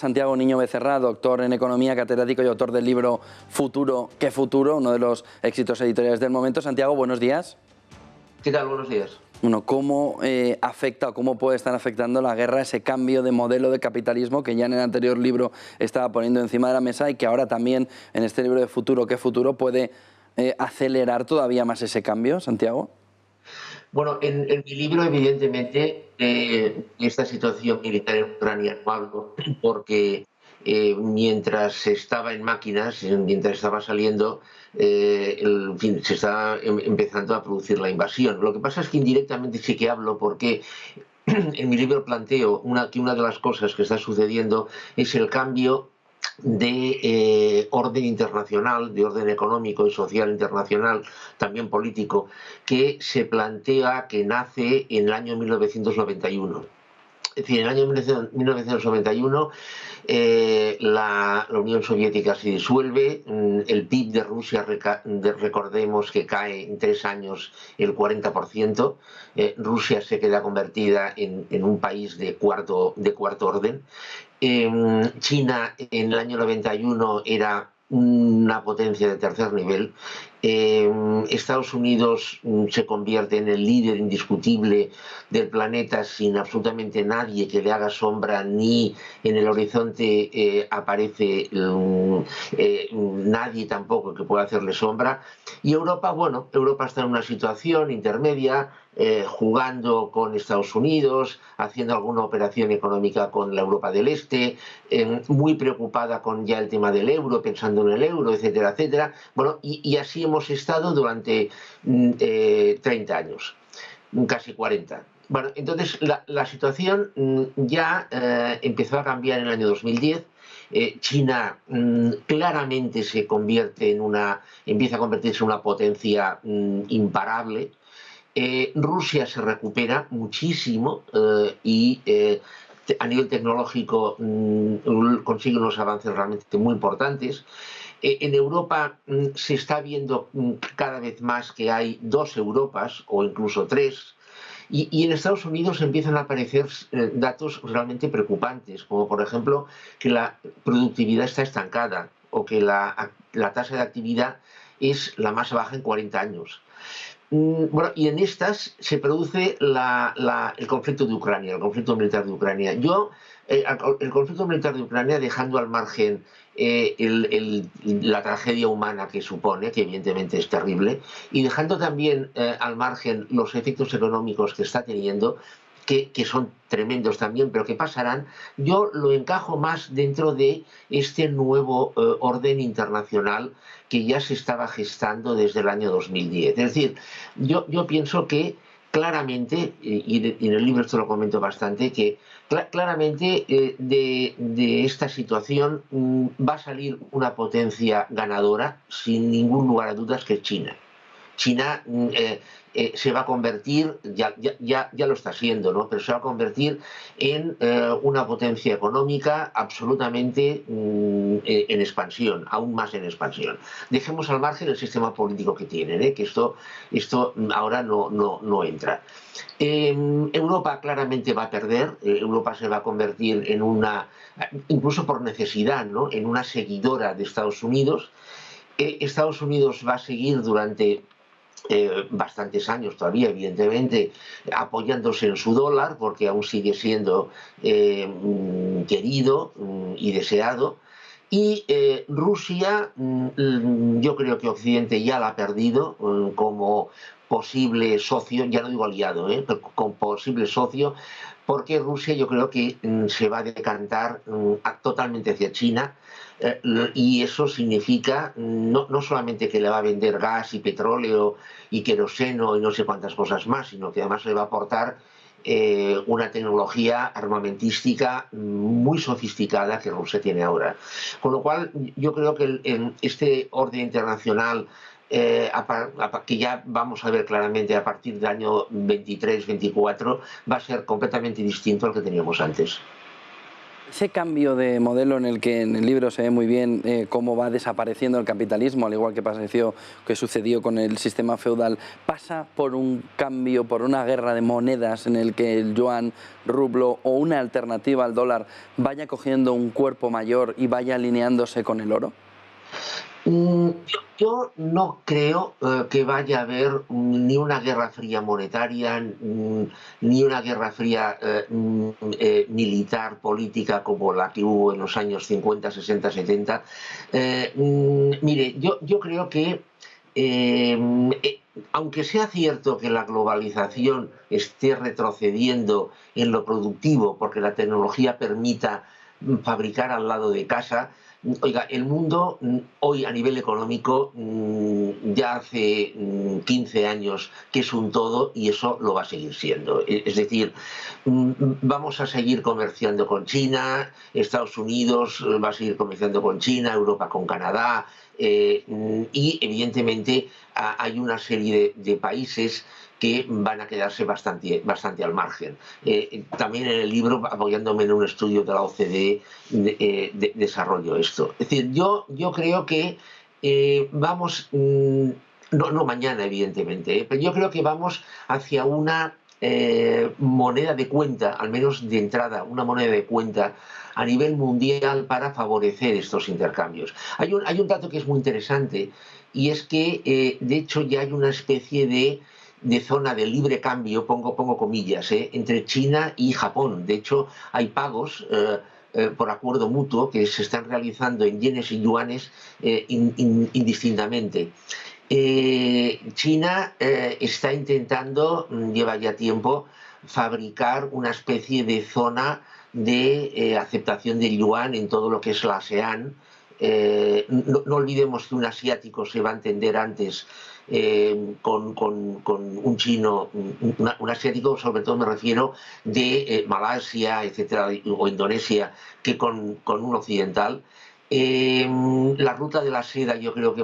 Santiago Niño Becerra, doctor en Economía, catedrático y autor del libro Futuro, ¿qué futuro?, uno de los éxitos editoriales del momento. Santiago, buenos días. ¿Qué tal? Buenos días. Bueno, ¿cómo afecta o cómo puede estar afectando la guerra ese cambio de modelo de capitalismo que ya en el anterior libro estaba poniendo encima de la mesa y que ahora también en este libro de Futuro, ¿qué futuro?, puede acelerar todavía más ese cambio, Santiago? Bueno, en mi libro, evidentemente, esta situación militar en Ucrania no hablo, porque mientras estaba en máquinas, mientras estaba saliendo, en fin, se está empezando a producir la invasión. Lo que pasa es que indirectamente sí que hablo porque en mi libro planteo que una de las cosas que está sucediendo es el cambio de orden internacional, de orden económico y social internacional, también político, que se plantea, que nace en el año 1991. Es decir, en el año 1991 la Unión Soviética se disuelve, el PIB de Rusia, recordemos que cae en 3 años el 40%, Rusia se queda convertida en un país de cuarto orden. China en el año 91 era una potencia de tercer nivel. Estados Unidos se convierte en el líder indiscutible del planeta sin absolutamente nadie que le haga sombra, ni en el horizonte aparece nadie tampoco que pueda hacerle sombra. Y Europa, bueno, Europa está en una situación intermedia, jugando con Estados Unidos, haciendo alguna operación económica con la Europa del Este, muy preocupada con ya el tema del euro, pensando en el euro, etcétera, etcétera. Bueno, y así hemos estado durante 30 años, casi 40. Bueno, entonces la situación ya empezó a cambiar en el año 2010. China claramente empieza a convertirse en una potencia imparable. Rusia se recupera muchísimo y a nivel tecnológico consigue unos avances realmente muy importantes. En Europa se está viendo cada vez más que hay 2 Europas o incluso 3. Y en Estados Unidos empiezan a aparecer datos realmente preocupantes, como por ejemplo que la productividad está estancada o que la tasa de actividad es la más baja en 40 años. Bueno, y en estas se produce el conflicto de Ucrania, el conflicto militar de Ucrania. El conflicto militar de Ucrania, dejando al margen la tragedia humana que supone, que evidentemente es terrible, y dejando también al margen los efectos económicos que está teniendo, que son tremendos también, pero que pasarán, yo lo encajo más dentro de este nuevo orden internacional que ya se estaba gestando desde el año 2010. Es decir, yo pienso que claramente, y en el libro esto lo comento bastante, que claramente de esta situación va a salir una potencia ganadora, sin ningún lugar a dudas, que es China. China se va a convertir, ya lo está siendo, ¿no?, pero se va a convertir en una potencia económica absolutamente en expansión, aún más en expansión. Dejemos al margen el sistema político que tienen, que esto ahora no entra. Europa claramente va a perder, Europa se va a convertir en incluso por necesidad, ¿no?, en una seguidora de Estados Unidos. Estados Unidos va a seguir durante bastantes años todavía, evidentemente, apoyándose en su dólar, porque aún sigue siendo querido y deseado. Y Rusia, yo creo que Occidente ya la ha perdido como posible socio, ya no digo aliado, pero como posible socio, porque Rusia yo creo que se va a decantar totalmente hacia China. Y eso significa no solamente que le va a vender gas y petróleo y queroseno y no sé cuántas cosas más, sino que además le va a aportar una tecnología armamentística muy sofisticada que Rusia tiene ahora. Con lo cual yo creo que este orden internacional que ya vamos a ver claramente a partir del año 23-24 va a ser completamente distinto al que teníamos antes. Ese cambio de modelo en el que en el libro se ve muy bien cómo va desapareciendo el capitalismo, al igual que sucedió con el sistema feudal, pasa por un cambio, por una guerra de monedas en el que el yuan, rublo o una alternativa al dólar vaya cogiendo un cuerpo mayor y vaya alineándose con el oro. Yo no creo que vaya a haber ni una guerra fría monetaria, ni una guerra fría militar, política, como la que hubo en los años 50, 60, 70. Mire, yo creo que, aunque sea cierto que la globalización esté retrocediendo en lo productivo, porque la tecnología permita fabricar al lado de casa. Oiga, el mundo hoy a nivel económico ya hace 15 años que es un todo y eso lo va a seguir siendo. Es decir, vamos a seguir comerciando con China, Estados Unidos va a seguir comerciando con China, Europa con Canadá, y evidentemente hay una serie de países que van a quedarse bastante al margen. También en el libro, apoyándome en un estudio de la OCDE, desarrollo esto. Es decir, yo creo que vamos, no mañana evidentemente, pero yo creo que vamos hacia una moneda de cuenta, al menos de entrada, una moneda de cuenta a nivel mundial para favorecer estos intercambios. Hay un dato que es muy interesante y es que, de hecho, ya hay una especie de zona de libre cambio, pongo comillas, entre China y Japón. De hecho, hay pagos por acuerdo mutuo que se están realizando en yenes y yuanes indistintamente. China está intentando, lleva ya tiempo, fabricar una especie de zona de aceptación del yuan en todo lo que es la ASEAN. No olvidemos que un asiático se va a entender antes con un chino, un asiático, sobre todo me refiero de Malasia, etcétera, o Indonesia, que con un occidental. La ruta de la seda yo creo que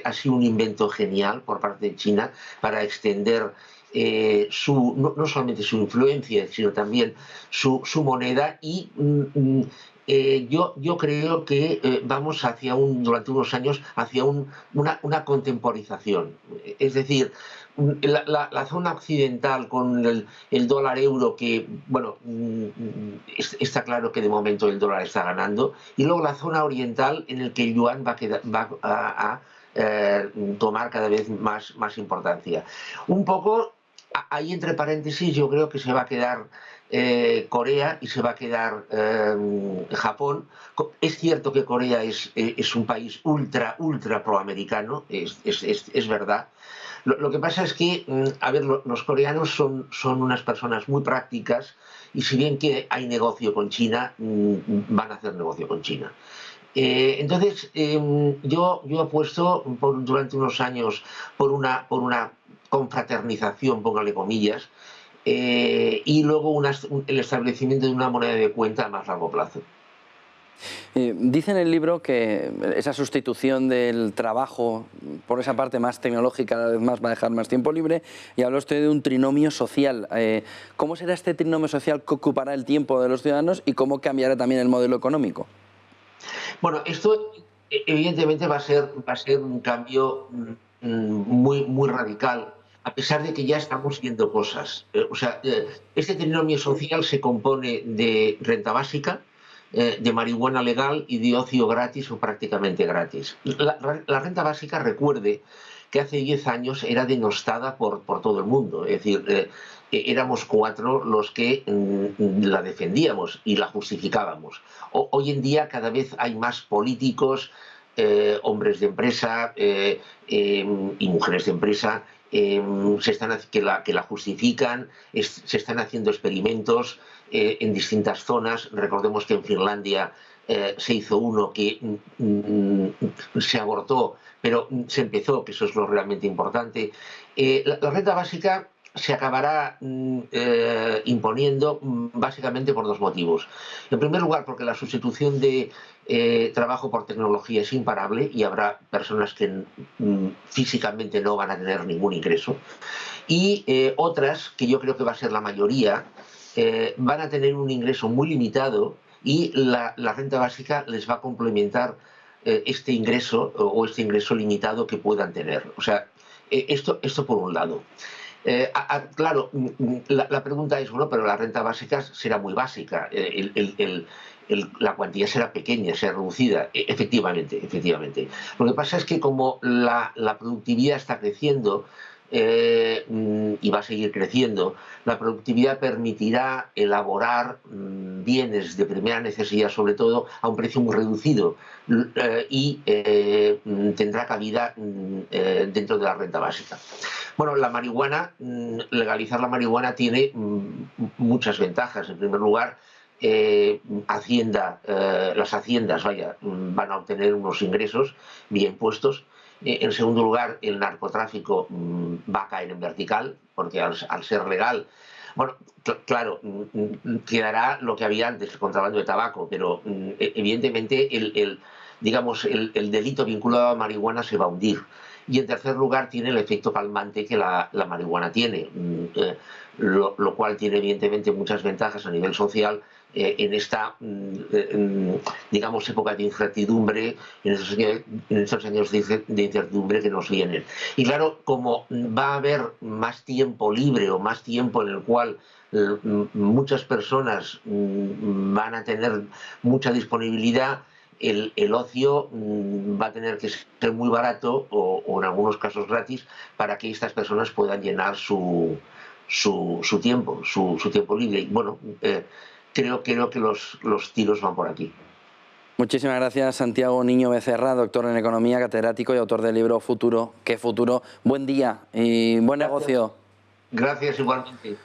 ha sido un invento genial por parte de China para extender no solamente su influencia, sino también su moneda y yo creo que vamos durante unos años hacia una contemporización. Es decir, la zona occidental con el dólar euro que, bueno, está claro que de momento el dólar está ganando, y luego la zona oriental en el que el yuan va a tomar cada vez más importancia. Un poco, ahí entre paréntesis, yo creo que se va a quedar Corea y se va a quedar Japón. Es cierto que Corea es un país ultra proamericano, es verdad. Lo que pasa es que, a ver, los coreanos son unas personas muy prácticas y si bien que hay negocio con China, van a hacer negocio con China. Entonces, yo apuesto durante unos años por una confraternización, póngale comillas, y luego el establecimiento de una moneda de cuenta a más largo plazo. Dice en el libro que esa sustitución del trabajo por esa parte más tecnológica cada vez más va a dejar más tiempo libre y habla usted de un trinomio social. ¿Cómo será este trinomio social que ocupará el tiempo de los ciudadanos y cómo cambiará también el modelo económico? Bueno, esto evidentemente va a ser un cambio muy radical, a pesar de que ya estamos viendo cosas. O sea, este trinomio social se compone de renta básica, de marihuana legal y de ocio gratis o prácticamente gratis. La renta básica, recuerde que hace 10 años era denostada por todo el mundo. Es decir, éramos 4 los que la defendíamos y la justificábamos. Hoy en día cada vez hay más políticos, hombres de empresa y mujeres de empresa que la justifican, se están haciendo experimentos en distintas zonas. Recordemos que en Finlandia se hizo uno que se abortó, pero se empezó, que eso es lo realmente importante. La renta básica se acabará imponiendo básicamente por 2 motivos. En primer lugar, porque la sustitución de trabajo por tecnología es imparable y habrá personas que físicamente no van a tener ningún ingreso. Y otras, que yo creo que va a ser la mayoría, van a tener un ingreso muy limitado y la renta básica les va a complementar este ingreso o este ingreso limitado que puedan tener. O sea, esto por un lado. Claro, la pregunta es, bueno, pero la renta básica será muy básica, la cuantía será pequeña, será reducida. Efectivamente, efectivamente. Lo que pasa es que como la productividad está creciendo, y va a seguir creciendo, la productividad permitirá elaborar bienes de primera necesidad, sobre todo, a un precio muy reducido, y tendrá cabida dentro de la renta básica. Bueno, la marihuana, legalizar la marihuana tiene muchas ventajas. En primer lugar, las haciendas, van a obtener unos ingresos vía impuestos. En segundo lugar, el narcotráfico va a caer en vertical, porque al ser legal, bueno, claro, quedará lo que había antes, el contrabando de tabaco, pero evidentemente digamos, el delito vinculado a la marihuana se va a hundir. Y en tercer lugar tiene el efecto calmante que la marihuana tiene, lo cual tiene evidentemente muchas ventajas a nivel social en esta, digamos, época de incertidumbre, en estos años de incertidumbre que nos vienen. Y claro, como va a haber más tiempo libre o más tiempo en el cual muchas personas van a tener mucha disponibilidad, el ocio va a tener que ser muy barato o en algunos casos gratis para que estas personas puedan llenar su tiempo libre. Y bueno, creo que los tiros van por aquí. Muchísimas gracias, Santiago Niño Becerra, doctor en Economía, catedrático y autor del libro Futuro. ¿Qué futuro? Buen día y buen negocio. Gracias igualmente.